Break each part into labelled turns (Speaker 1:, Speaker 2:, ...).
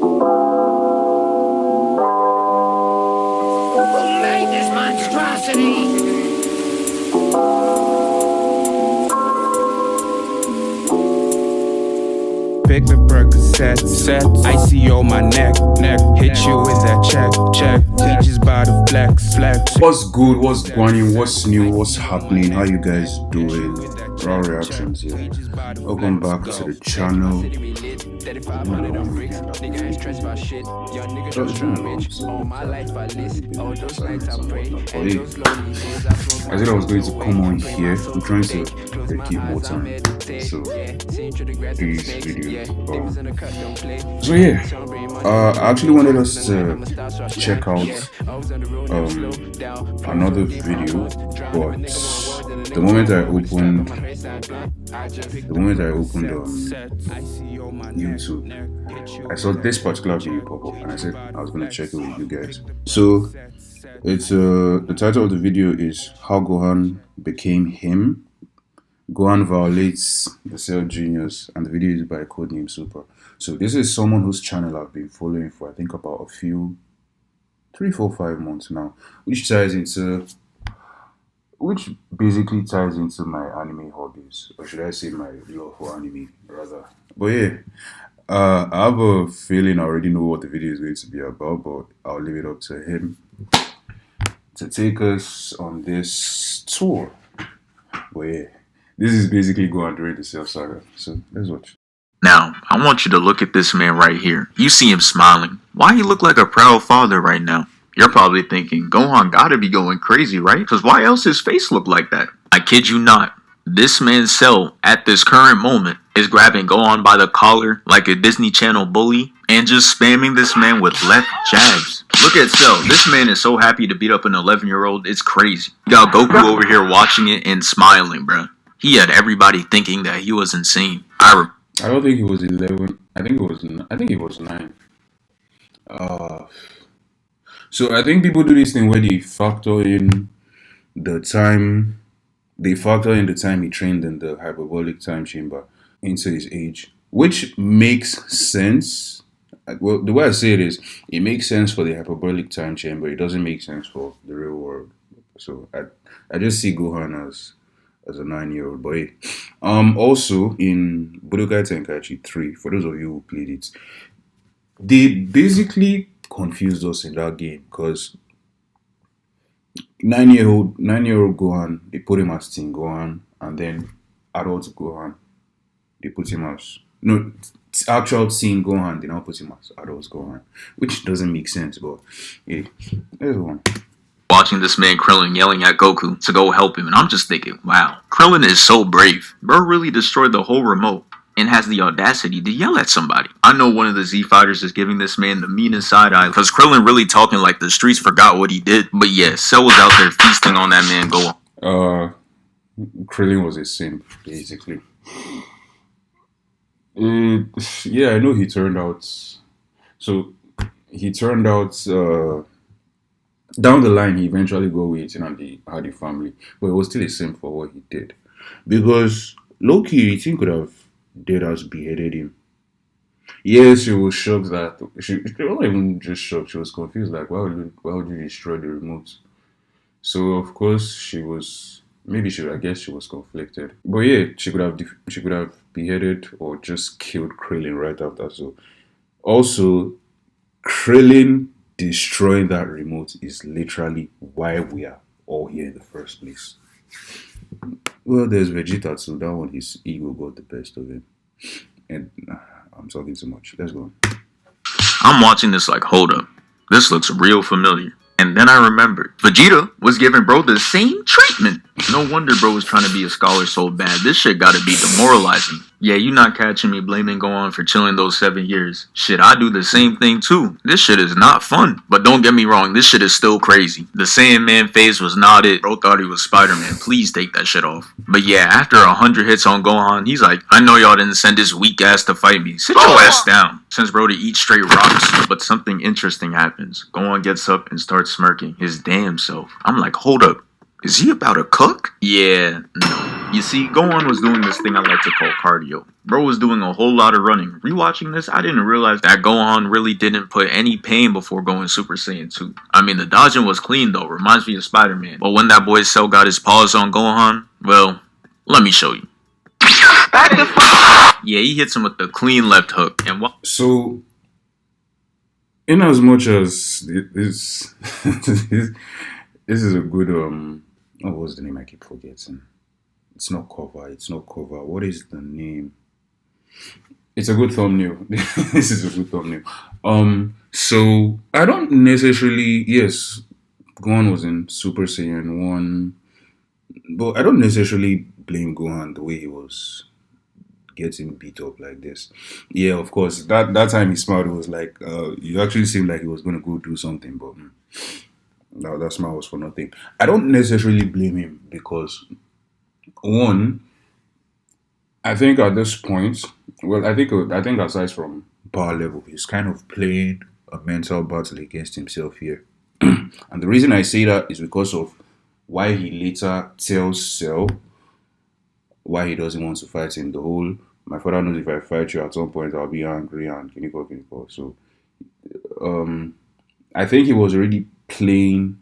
Speaker 1: Who made this monstrosity?
Speaker 2: Pick the Percocet, set, icy on my neck, hit you with that check, teachers by the flex.
Speaker 3: What's good, what's going, what's new, what's happening, how you guys doing? Raw reactions here. Welcome back to the channel. I said I was going to come on here. I'm trying to keep more time, so these videos. So yeah, I actually wanted us to check out another video, but the moment I opened YouTube, I saw this particular video pop up, and I said I was going to check it with you guys. So it's the title of the video is How Gohan Became Him. Gohan Violates the Cell Genius, and the video is by Codename Super. So this is someone whose channel I've been following for I think about a few 3, 4, 5 months now, which basically ties into my anime hobbies, or should I say my love for anime rather. But yeah, I have a feeling I already know what the video is going to be about, but I'll leave it up to him to take us on this tour. But yeah, this is basically Gohan during the Cell Saga, so let's watch.
Speaker 4: Now, I want you to look at this man right here. You see him smiling. Why he look like a proud father right now? You're probably thinking, Gohan gotta be going crazy, right? Because why else his face look like that? I kid you not. This man's Cell, at this current moment, is grabbing Gohan by the collar like a Disney Channel bully and just spamming this man with left jabs. Look at Cell. This man is so happy to beat up an 11-year-old, it's crazy. You got Goku over here watching it and smiling, bruh. He had everybody thinking that he was insane.
Speaker 3: I don't think he was 11. I think he was 9. So I think people do this thing where they factor in the time. They factor in the time he trained in the hyperbolic time chamber into his age, which makes sense. Well, the way I say it is, it makes sense for the hyperbolic time chamber. It doesn't make sense for the real world. So I just see Gohan as a 9-year-old boy. Also in Budokai Tenkaichi 3, for those of you who played it, they basically confused us in that game because 9-year-old Gohan, they put him as Teen Gohan, and then adult Gohan, they put him as actual Teen Gohan, they now put him as adult Gohan, which doesn't make sense, but yeah, there's one.
Speaker 4: Watching this man Krillin yelling at Goku to go help him, and I'm just thinking, wow, Krillin is so brave. Bro really destroyed the whole remote and has the audacity to yell at somebody. I know one of the Z fighters is giving this man the meanest side eye because Krillin really talking like the streets forgot what he did. But yeah, Cell was out there feasting on that man Gohan.
Speaker 3: Krillin was a simp, basically. Yeah, I know he turned out. So he turned out. Down the line, he eventually got with and had a family, but it was still a sin for what he did, because low-key, he could have dead as beheaded him. Yes, she was shocked that she wasn't even just shocked; she was confused. Like, why would you destroy the remote? So of course she was. I guess she was conflicted. But yeah, she could have beheaded or just killed Krillin right after. So also, Krillin destroying that remote is literally why we are all here in the first place. Well, there's Vegeta too. That one, his ego got the best of him. And I'm talking too much. Let's go.
Speaker 4: I'm watching this like, hold up. This looks real familiar. And then I remembered, Vegeta was giving bro the same treatment. No wonder bro was trying to be a scholar so bad. This shit gotta be demoralizing. Yeah, you not catching me blaming Gohan for chilling those 7 years. Shit, I do the same thing too. This shit is not fun. But don't get me wrong, this shit is still crazy. The Saiyan-Man phase was not it. Bro thought he was Spider-Man. Please take that shit off. But yeah, after 100 hits on Gohan, he's like, I know y'all didn't send this weak ass to fight me. Sit your ass down. Sends bro to eat straight rocks. But something interesting happens. Gohan gets up and starts smirking his damn self. I'm like, hold up. Is he about to cook? Yeah, no. You see, Gohan was doing this thing I like to call cardio. Bro was doing a whole lot of running. Rewatching this, I didn't realize that Gohan really didn't put any pain before going Super Saiyan 2. I mean, the dodging was clean though, reminds me of Spider-Man. But when that boy Cell got his paws on Gohan, well, let me show you. Yeah, he hits him with the clean left hook. And
Speaker 3: So, in as much as this, this is a good what was the name I keep forgetting? It's not cover. It's not cover. What is the name? It's a good thumbnail. This is a good thumbnail. So I don't necessarily. Yes, Gohan was in Super Saiyan 1, but I don't necessarily blame Gohan the way he was getting beat up like this. Yeah, of course. That time he smiled. It was like it actually seemed like he was gonna go do something, but no, that smile was for nothing. I don't necessarily blame him because one, I think at this point, well, I think aside from power level, he's kind of playing a mental battle against himself here. And the reason I say that is because of why he later tells Cell why he doesn't want to fight him. The whole my father knows if I fight you at some point I'll be angry and kiniko. So I think he was already playing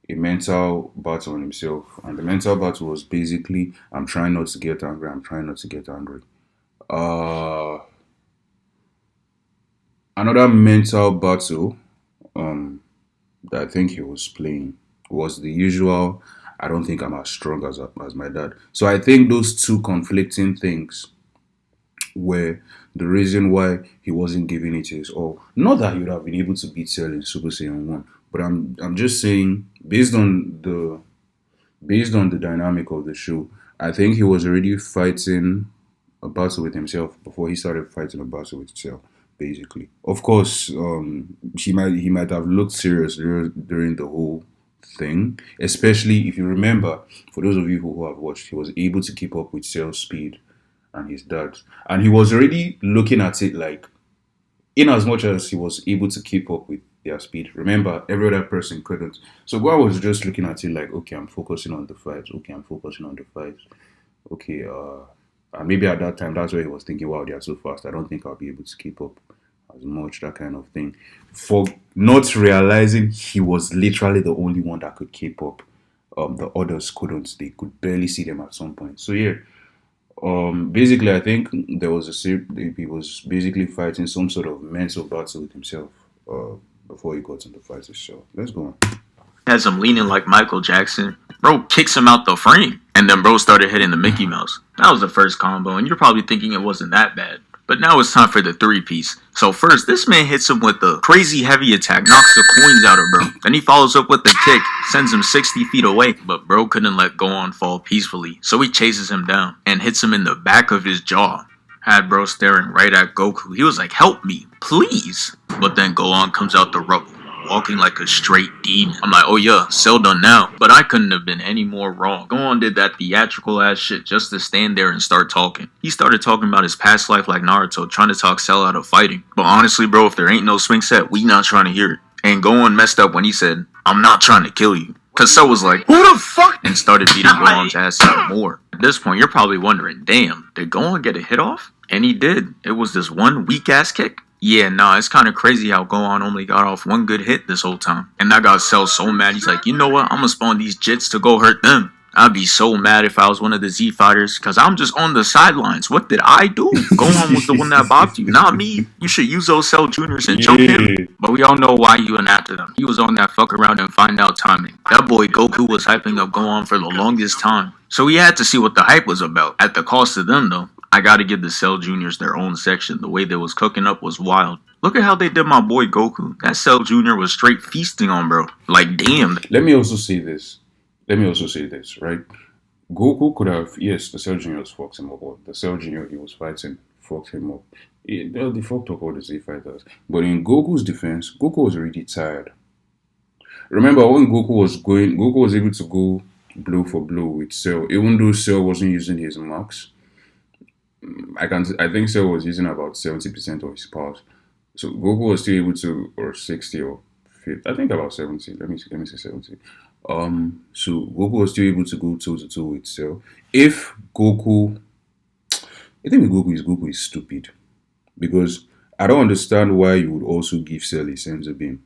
Speaker 3: a mental battle on himself, and the mental battle was basically I'm trying not to get angry. I'm trying not to get angry. Uh, Another mental battle that I think he was playing was the usual. I don't think I'm as strong as my dad. So I think those two conflicting things were the reason why he wasn't giving it his all. Not that he would have been able to beat Cell in Super Saiyan 1, but I'm just saying based on the dynamic of the show, I think he was already fighting a battle with himself before he started fighting a battle with Cell. Basically, of course, he might have looked serious during the whole thing, especially if you remember. For those of you who have watched, he was able to keep up with Cell's speed and his dad, and he was already looking at it like, in as much as he was able to keep up with their speed. Remember, every other person couldn't. So Gua was just looking at it like, okay, I'm focusing on the fights. Okay, I'm focusing on the fights. Okay, and maybe at that time, that's where he was thinking, wow, they are so fast. I don't think I'll be able to keep up as much, that kind of thing. For not realizing he was literally the only one that could keep up. The others couldn't. They could barely see them at some point. So yeah, basically, I think he was basically fighting some sort of mental battle with himself before he got into fight with Shaw. Let's go on.
Speaker 4: has him leaning like Michael Jackson. Bro kicks him out the frame. And then bro started hitting the Mickey Mouse. That was the first combo, and you're probably thinking it wasn't that bad. But now it's time for the three-piece. So first, this man hits him with the crazy heavy attack, knocks the coins out of bro. Then he follows up with the kick, sends him 60 feet away. But bro couldn't let Gohan fall peacefully, so he chases him down and hits him in the back of his jaw. Had bro staring right at Goku. He was like, help me, please. But then Gohan comes out the rubble, walking like a straight demon. I'm like, oh yeah, Cell done now. But I couldn't have been any more wrong. Gohan did that theatrical ass shit just to stand there and start talking. He started talking about his past life like Naruto, trying to talk Cell out of fighting. But honestly, bro, if there ain't no swing set, we not trying to hear it. And Gohan messed up when he said, I'm not trying to kill you. Cause Cell was like, who the fuck? And started beating Gohan's ass out more. At this point, you're probably wondering, damn, did Gohan get a hit off? And he did. It was this one weak ass kick. Yeah, nah, it's kind of crazy how Gohan only got off one good hit this whole time. And that got Cell so mad, he's like, you know what, I'm gonna spawn these jits to go hurt them. I'd be so mad if I was one of the Z fighters, cause I'm just on the sidelines. What did I do? Gohan was the one that bopped you, not me. You should use those Cell Juniors and choke him. But we all know why you went after them. He was on that fuck around and find out timing. That boy Goku was hyping up Gohan for the longest time. So he had to see what the hype was about. At the cost of them though. I gotta give the Cell Juniors their own section. The way they was cooking up was wild. Look at how they did my boy Goku. That Cell Jr. was straight feasting on bro. Like damn.
Speaker 3: Let me also say this, right? Goku could have, yes, the Cell Juniors fucked him up, or the Cell Junior he was fighting fucked him up. They fucked up all the Z fighters. But in Goku's defense, Goku was already tired. Remember when Goku was able to go blow for blow with Cell, even though Cell wasn't using his marks. I think Cell was using about 70% of his powers. So Goku was still able to, or 60 or 50, I think about 70. Let me say 70. So Goku was still able to go toe to toe with Cell. If Goku, I think with Goku is stupid because I don't understand why you would also give Cell a sense of beam,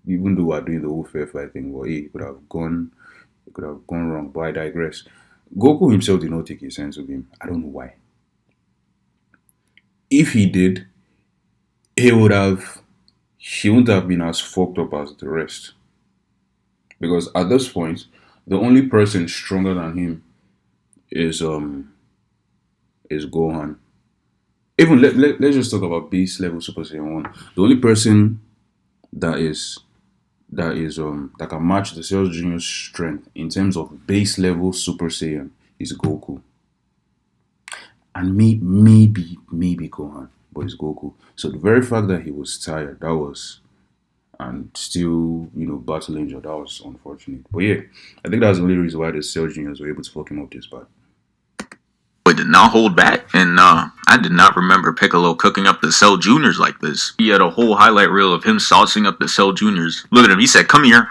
Speaker 3: even though we're doing the whole fair fight thing. Well, hey, it could have gone wrong. But I digress. Goku himself did not take a sense of him. I don't know why. If he did, he would have he wouldn't have been as fucked up as the rest. Because at this point, the only person stronger than him is is Gohan. Even let's just talk about base level Super Saiyan 1. The only person that is that can match the Cell Junior's strength in terms of base level Super Saiyan is Goku. And maybe Gohan, but it's Goku. So the very fact that he was tired, that was and still, battle injured, that was unfortunate. But yeah, I think that's the only reason why the Cell Juniors were able to fuck him up this bad.
Speaker 4: It did not hold back, and I did not remember Piccolo cooking up the Cell Juniors like this. He had a whole highlight reel of him saucing up the Cell Juniors. Look at him, he said, "Come here,"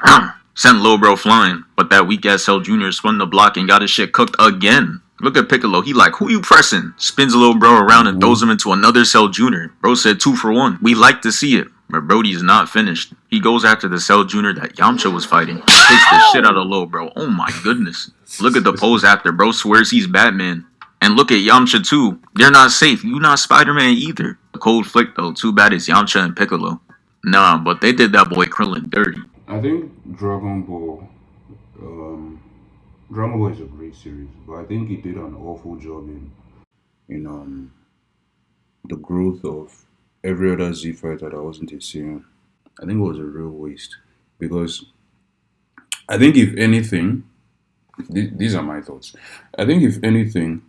Speaker 4: sent Lil Bro flying, but that weak ass Cell Junior spun the block and got his shit cooked again. Look at Piccolo, he like, "Who you pressing?" Spins Lil Bro around and throws him into another Cell Junior. Bro said 2 for 1. We like to see it. But Brody is not finished. He goes after the Cell Junior that Yamcha was fighting. He takes the shit out of Lil Bro. Oh my goodness. Look at the pose after. Bro swears he's Batman. And look at Yamcha too. They're not safe. You not Spider-Man either. A cold flick though. Too bad it's Yamcha and Piccolo. Nah, but they did that boy Krillin dirty.
Speaker 3: I think Dragon Ball is a great series, but I think it did an awful job in the growth of every other Z fighter that wasn't a Saiyan. I think it was a real waste because I think if anything, these are my thoughts. I think if anything,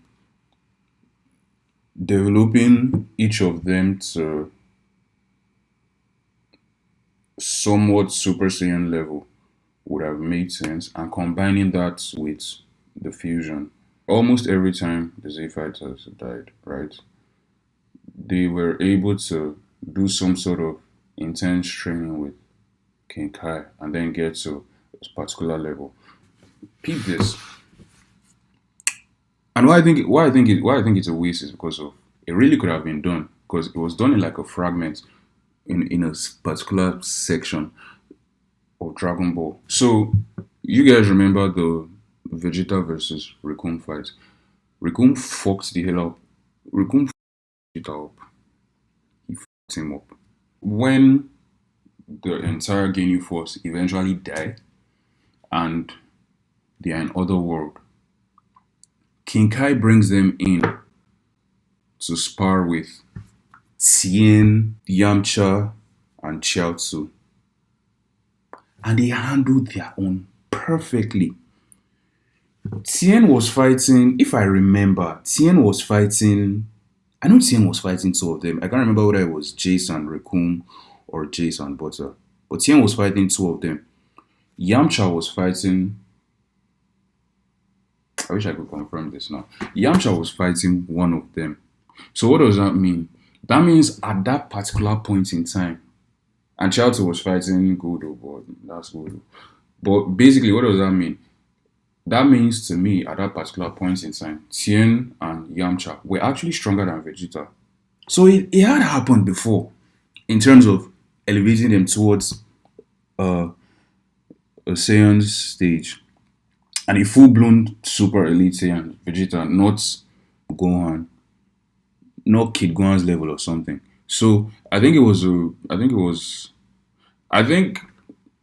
Speaker 3: developing each of them to somewhat Super Saiyan level would have made sense, and combining that with the fusion. Almost every time the Z fighters died, right? They were able to do some sort of intense training with King Kai and then get to a particular level. Peep this. And why I think it's a waste is because of it really could have been done because it was done in like a fragment in a particular section of Dragon Ball. So you guys remember the Vegeta versus Raccoon fight? Raccoon fucked the hell up. Raccoon fucked Vegeta up. He fucked him up. When the entire Ginyu force eventually die and they are in other world, King Kai brings them in to spar with Tien, Yamcha, and Chiaotzu. And they handled their own perfectly. Tien was fighting, if I remember, I know Tien was fighting two of them. I can't remember whether it was Jason Raccoon or Jason Butter. But Tien was fighting two of them. Yamcha was fighting, I wish I could confirm this now. Yamcha was fighting one of them. So what does that mean? That means at that particular point in time, and Chiaotzu was fighting Gudo, but that's Gudo. But basically, what does that mean? That means to me, at that particular point in time, Tien and Yamcha were actually stronger than Vegeta. So it had happened before in terms of elevating them towards a Saiyan stage. And a full-blown super elite Saiyan, Vegeta, not Gohan, not Kid Gohan's level or something. So I think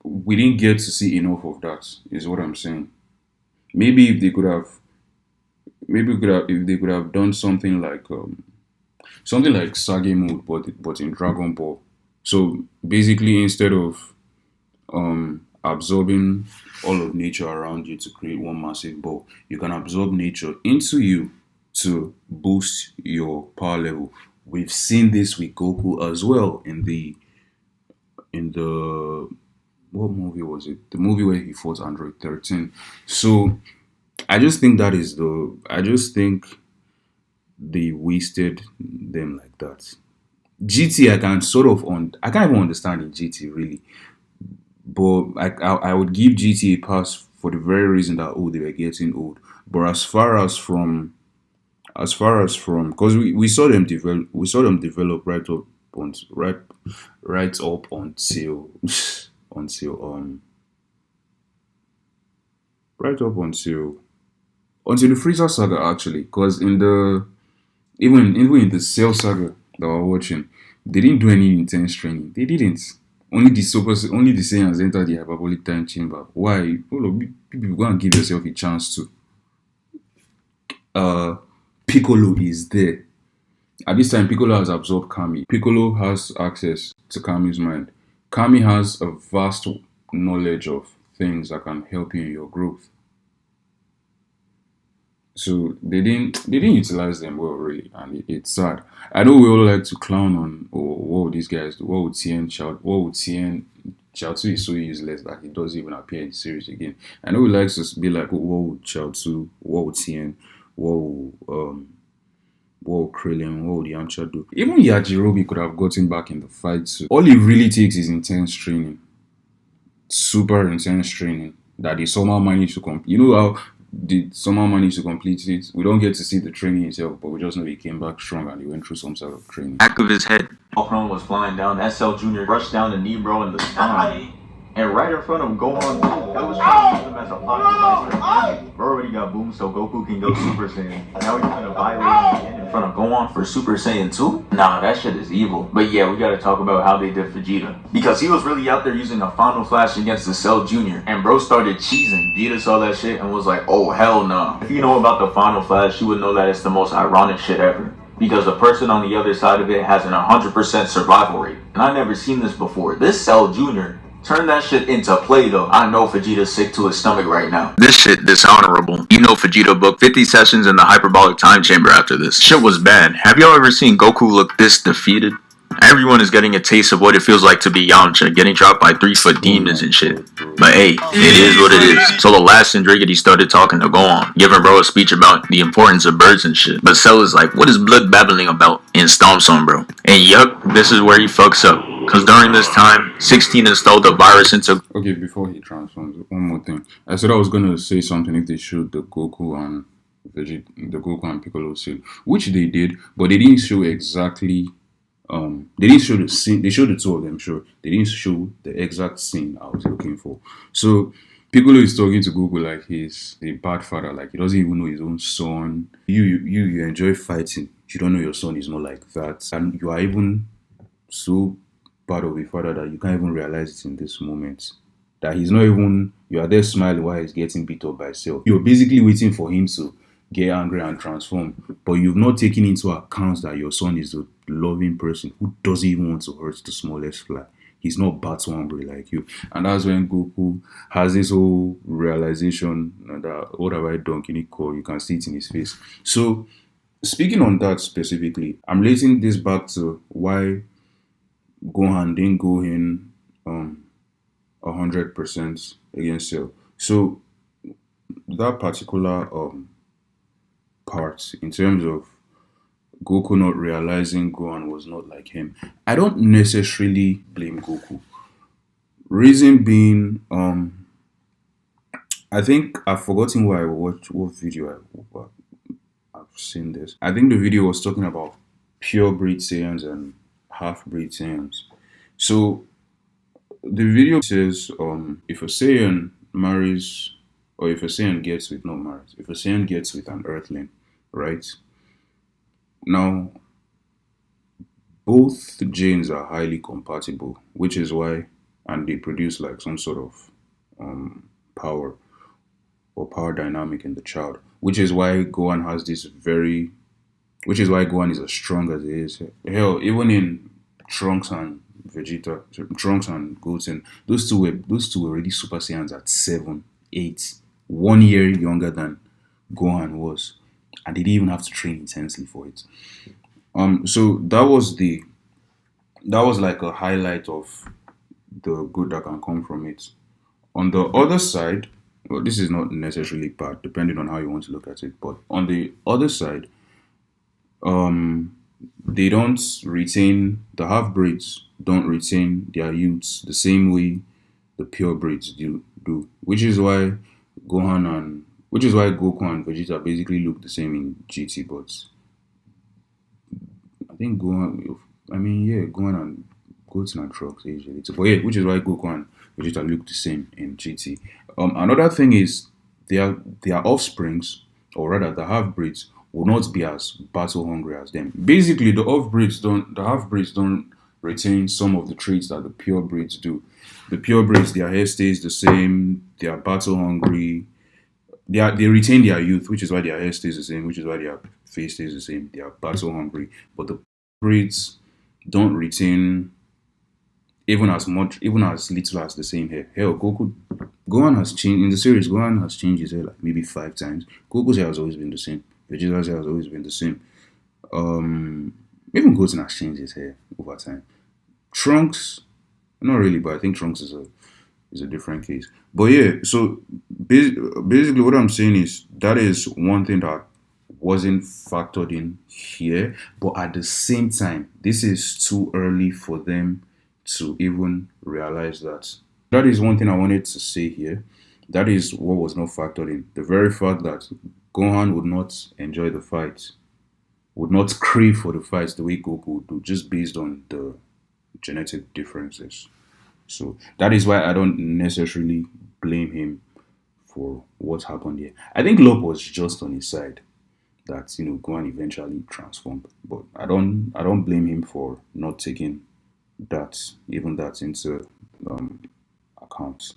Speaker 3: we didn't get to see enough of that, is what I'm saying. Maybe if they could have, if they could have done something like Sage mode, but in Dragon Ball. So basically, instead of absorbing all of nature around you to create one massive ball, you can absorb nature into you to boost your power level. We've seen this with Goku as well in the what movie was it? The movie where he fought Android 13. So I just think they wasted them like that. GT I can sort of I can't even understand in GT really. But I would give GTA pass for the very reason that they were getting old. But as far as from because we saw them develop on right right up until until right up until the Freezer saga actually. Because in the even in the Cell saga that we're watching, they didn't do any intense training. They didn't. Only the Saiyans enter the hyperbolic time chamber. Why? Hold on, people go and give yourself a chance to. Uh, Piccolo is there. At this time, Piccolo has absorbed Kami. Piccolo has access to Kami's mind. Kami has a vast knowledge of things that can help you in your growth. So they didn't utilize them well really, and it's sad. I know we all like to clown on what would these guys do? What would Tien shout? What would Tien Chaozu is so useless that he doesn't even appear in the series again. I know we like to be like, what would Chaozu? What would Tien? What would Krillin? What would Yamcha do? Even Yajirobe could have gotten back in the fight too. All it really takes is intense training, super intense training that they somehow managed to complete. You know how they somehow managed to complete it? We don't get to see the training itself, but we just know he came back strong and he went through some sort of training.
Speaker 4: Back of his head, Gohan was flying down. SL Jr. rushed down the knee, bro, in the spine. And right in front of Gohan, that was trying to use him as a plot device. Bro already got boom, so Goku can go Super Saiyan. Now he's gonna violate him in front of Gohan for Super Saiyan 2? Nah, that shit is evil. But yeah, we gotta talk about how they did Vegeta. Because he was really out there using a Final Flash against the Cell Jr. And bro started cheesing. Vegeta saw that shit and was like, oh hell no. If you know about the Final Flash, you would know that it's the most ironic shit ever. Because the person on the other side of it has an 100% survival rate. And I never seen this before. This Cell Jr. turn that shit into play though. I know Vegeta's sick to his stomach right now. This shit dishonorable. You know Vegeta booked 50 sessions in the hyperbolic time chamber after this. Shit was bad. Have y'all ever seen Goku look this defeated? Everyone is getting a taste of what it feels like to be Yamcha, getting dropped by 3-foot demons and shit. But hey, it is what it is. So the last Sindriggy started talking to Gohan, giving bro a speech about the importance of birds and shit. But Cell is like, what is blood babbling about? And stomps on bro. And yup, this is where he fucks up. Cause during this time, 16 installed a virus into...
Speaker 3: Okay, before he transforms, one more thing. I said I was gonna say something if they showed the Goku and Piccolo scene, which they did, but they didn't show exactly. They didn't show the scene. They showed the two of them, sure. They didn't show the exact scene I was looking for. So Piccolo is talking to Goku like he's a bad father, like he doesn't even know his own son. You enjoy fighting. You don't know your son is not like that, and you are even so bad of a father that you can't even realize it in this moment. That he's not even. You are there smiling while he's getting beat up by Cell. You're basically waiting for him to get angry and transform, but you've not taken into account that your son is a loving person who doesn't even want to hurt the smallest fly. He's not battle hungry like you. And that's when Goku has this whole realization that what have I done, Kiniko? You can see it in his face. So speaking on that specifically, I'm relating this back to why Gohan didn't go in 100% against Cell. So that particular part in terms of Goku not realizing Gohan was not like him, I don't necessarily blame Goku. Reason being, I think I've forgotten where I watched what video I've seen this. I think the video was talking about pure breed Saiyans and half breed Saiyans. So the video says, if a Saiyan marries, or if a Saiyan gets with, not marries, if a Saiyan gets with an Earthling, right? Now, both genes are highly compatible, which is why, and they produce like some sort of power or power dynamic in the child, which is why Gohan has this very, which is why Gohan is as strong as he is. Hell, even in Trunks and Vegeta, Trunks and Goten, those two were already Super Saiyans at 7, 8, 1 year younger than Gohan was, and they didn't even have to train intensely for it. So that was like a highlight of the good that can come from it. On the other side, well, this is not necessarily bad, depending on how you want to look at it. But on the other side, they don't retain the half breeds don't retain their youths the same way the pure breeds do, which is why Goku and Vegeta basically look the same in GT, but I think Gohan and Goten and Trunks usually too. But yeah, which is why Goku and Vegeta look the same in GT. Another thing is their offsprings, or rather the half breeds, will not be as battle hungry as them. Basically, the half breeds don't retain some of the traits that the pure breeds do. The pure breeds, their hair stays the same, they are battle hungry, they retain their youth, which is why their hair stays the same, which is why their face stays the same. They are battle hungry, but the breeds don't retain even as little as the same hair. Hell, Gohan has changed in the series. Gohan has changed his hair like maybe 5 times. Goku's hair has always been the same. Vegeta's hair has always been the same. Even Goten has changed his hair over time. Trunks, not really, but I think Trunks is a different case. But yeah, so basically what I'm saying is that is one thing that wasn't factored in here. But at the same time, this is too early for them to even realize that. That is one thing I wanted to say here. That is what was not factored in. The very fact that Gohan would not enjoy the fight, would not crave for the fights the way Goku would do, just based on the genetic differences. So that is why I don't necessarily blame him for what happened here. I think luck was just on his side that Gohan eventually transformed. But I don't blame him for not taking that into account.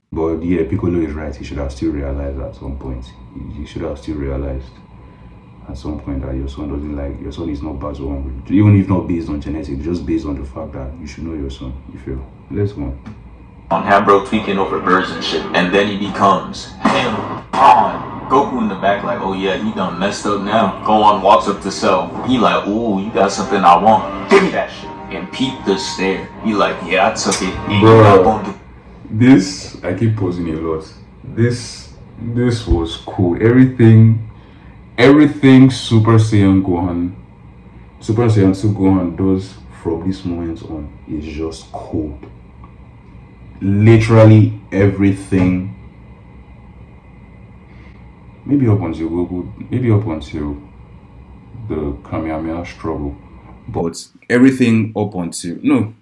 Speaker 3: But yeah, Piccolo is right. He should have still realized at some point. He should have still realized at some point that your son is not battle hungry. Even if not based on genetics, just based on the fact that you should know your son. You feel? Let's go
Speaker 4: On have bro tweaking over birds and shit, and then he becomes him on Goku in the back like, oh yeah, he done messed up now. Gohan walks up to Cell. He like, ooh, you got something I want. Give me that shit. And peep the stare. He like, yeah, I took it. And you not gonna do.
Speaker 3: This I keep posing a lot. This was cool. Everything Super Saiyan 2 Gohan does from this moment on is just cold. Literally everything. Maybe up until the Kamehameha struggle. But everything up until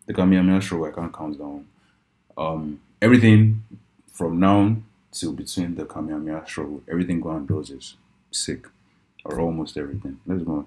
Speaker 3: the Kamehameha struggle I can't count down. Everything from now till between the Kamehameha struggle, everything Gohan does is sick. Or almost everything. Let's go on.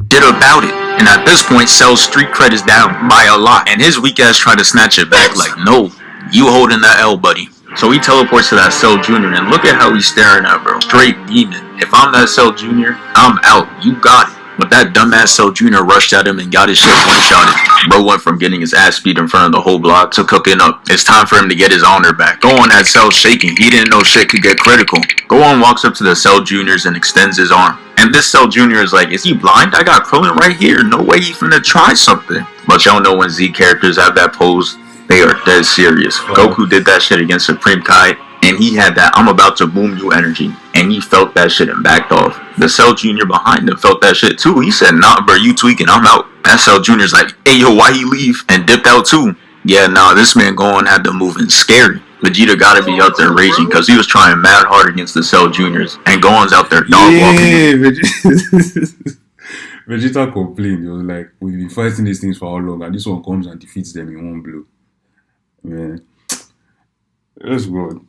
Speaker 4: Did about it. And at this point, Cell's street cred is down by a lot. And his weak ass tried to snatch it back like, no, you holding that L, buddy. So he teleports to that Cell Jr. and look at how he's staring at bro. Straight demon. If I'm that Cell Jr., I'm out. You got it. But that dumbass Cell Jr. rushed at him and got his shit one-shotted. Bro went from getting his ass beat in front of the whole block to cooking up. It's time for him to get his honor back. Gohan had Cell shaking. He didn't know shit could get critical. Gohan walks up to the Cell Juniors and extends his arm. And this Cell Jr. is like, is he blind? I got Krillin right here. No way he finna try something. But y'all know when Z characters have that pose, they are dead serious. Goku did that shit against Supreme Kai. And he had that I'm about to boom you energy. And he felt that shit and backed off. The Cell Jr. behind him felt that shit too. He said, nah bro, you tweaking, I'm out. That Cell Jr.'s like, hey yo, why he leave? And dipped out too. Yeah, nah, this man Gohan had to move in scary. Vegeta gotta be out there raging because he was trying mad hard against the Cell Juniors. And Gohan's out there dog walking.
Speaker 3: Yeah, Vegeta complained. He was like, we've been fighting these things for how long? And this one comes and defeats them in one blow. Man, that's good.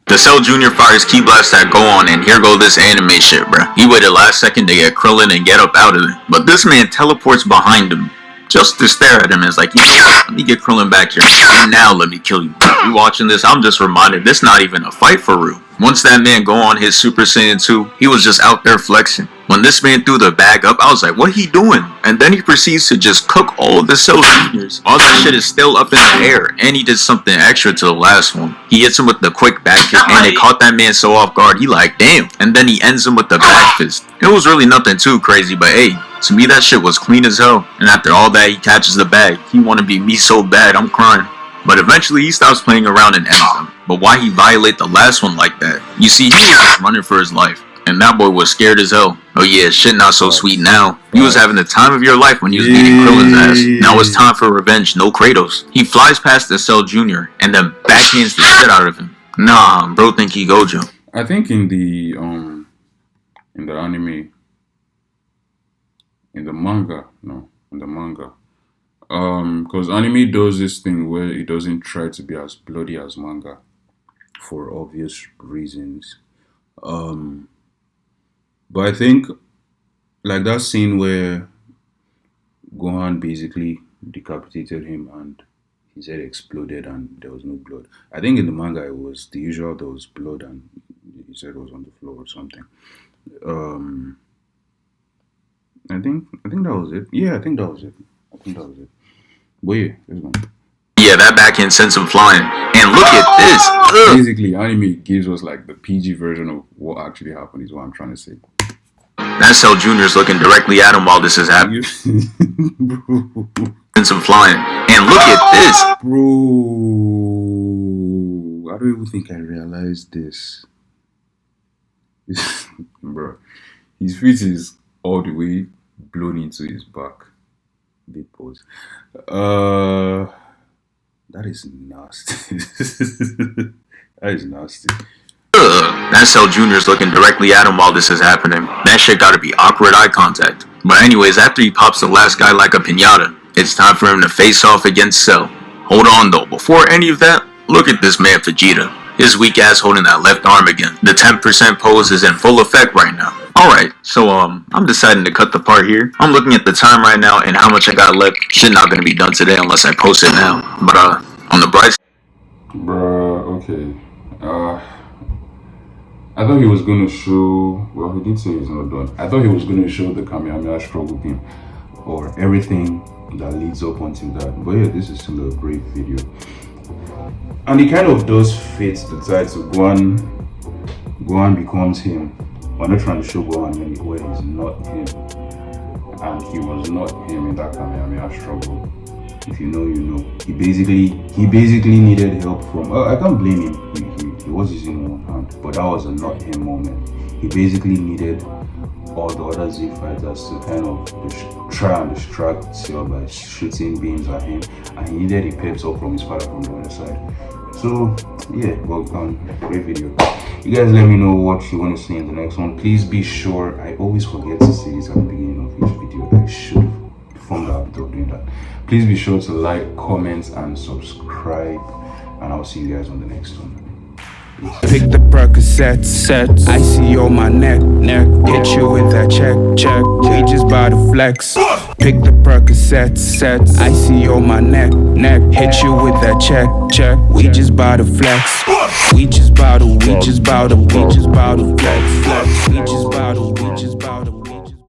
Speaker 4: The Cell Jr. fires Ki Blast at Gohan, and here go this anime shit, bruh. He waited last second to get Krillin and get up out of it. But this man teleports behind him just to stare at him and is like, you know what? Let me get Krillin back here. And now let me kill you. You watching this, I'm just reminded this not even a fight for real. Once that man Gohan hit Super Saiyan 2, he was just out there flexing. When this man threw the bag up, I was like, what he doing? And then he proceeds to just cook all of the Cell Juniors. All that shit is still up in the air. And he did something extra to the last one. He hits him with the quick back kick and it caught that man so off guard. He like, damn. And then he ends him with the back fist. It was really nothing too crazy, but hey, to me that shit was clean as hell. And after all that, he catches the bag. He wanna be me so bad, I'm crying. But eventually he stops playing around and ends them. But why he violate the last one like that? You see, he was just running for his life. And that boy was scared as hell. Oh yeah, shit not so sweet now. You was having the time of your life when you was beating Krillin's ass. Now it's time for revenge, no Kratos. He flies past the Cell Jr. and then backhands the shit out of him. Nah, bro think he Gojo.
Speaker 3: I think in the anime, in the manga, because anime does this thing where it doesn't try to be as bloody as manga for obvious reasons. But I think like that scene where Gohan basically decapitated him and his head exploded and there was no blood. I think in the manga it was the usual, there was blood and his head was on the floor or something. I think that was it. Yeah, I think that was it. But yeah, let's go.
Speaker 4: Yeah, that backhand sends him flying. And look at this. Ugh.
Speaker 3: Basically, anime gives us like the PG version of what actually happened is what I'm trying to say.
Speaker 4: That Cell Jr.'s looking directly at him while this is happening. Sends him flying. And look at this.
Speaker 3: Bro, I don't even think I realized this. Bro, his feet is all the way blown into his back. Big pose. That is nasty. That is nasty.
Speaker 4: That Cell Jr.'s looking directly at him while this is happening. That shit gotta be awkward eye contact. But anyways, after he pops the last guy like a piñata, it's time for him to face off against Cell. Hold on though, before any of that, look at this man Vegeta. His weak ass holding that left arm again. The 10% pose is in full effect right now. Alright, so I'm deciding to cut the part here. I'm looking at the time right now and how much I got left. Shit not gonna be done today unless I post it now. But on the bright side.
Speaker 3: Bruh, okay. I thought he was gonna show, well, he did say he's not done. I thought he was gonna show the Kamehameha struggle beam or everything that leads up until that. But yeah, this is still a great video. And it kind of does fit the title. Gohan becomes him. We're not trying to show Gohan where he's not him. And he was not him in that Kamehameha struggle. If you know, you know. He basically needed help from, I can't blame him. He was using one hand, but that was a not him moment. He basically needed all the other Z fighters to kind of try and distract Cell by shooting beams at him, and he needed a pep talk from his father from the other side. So yeah, well done, great video. You guys let me know what you want to see in the next one. Please be sure, I always forget to say this at the beginning of each video. I should have formed the habit of doing that. Please be sure to like, comment, and subscribe, and I'll see you guys on the next one.
Speaker 2: Pick the Percocets, I see on my neck, hit you with that check, we just bout to flex. Pick the Percocets, I see on my neck, hit you with that check, we just bout to flex. We just bout to flex, we just bout to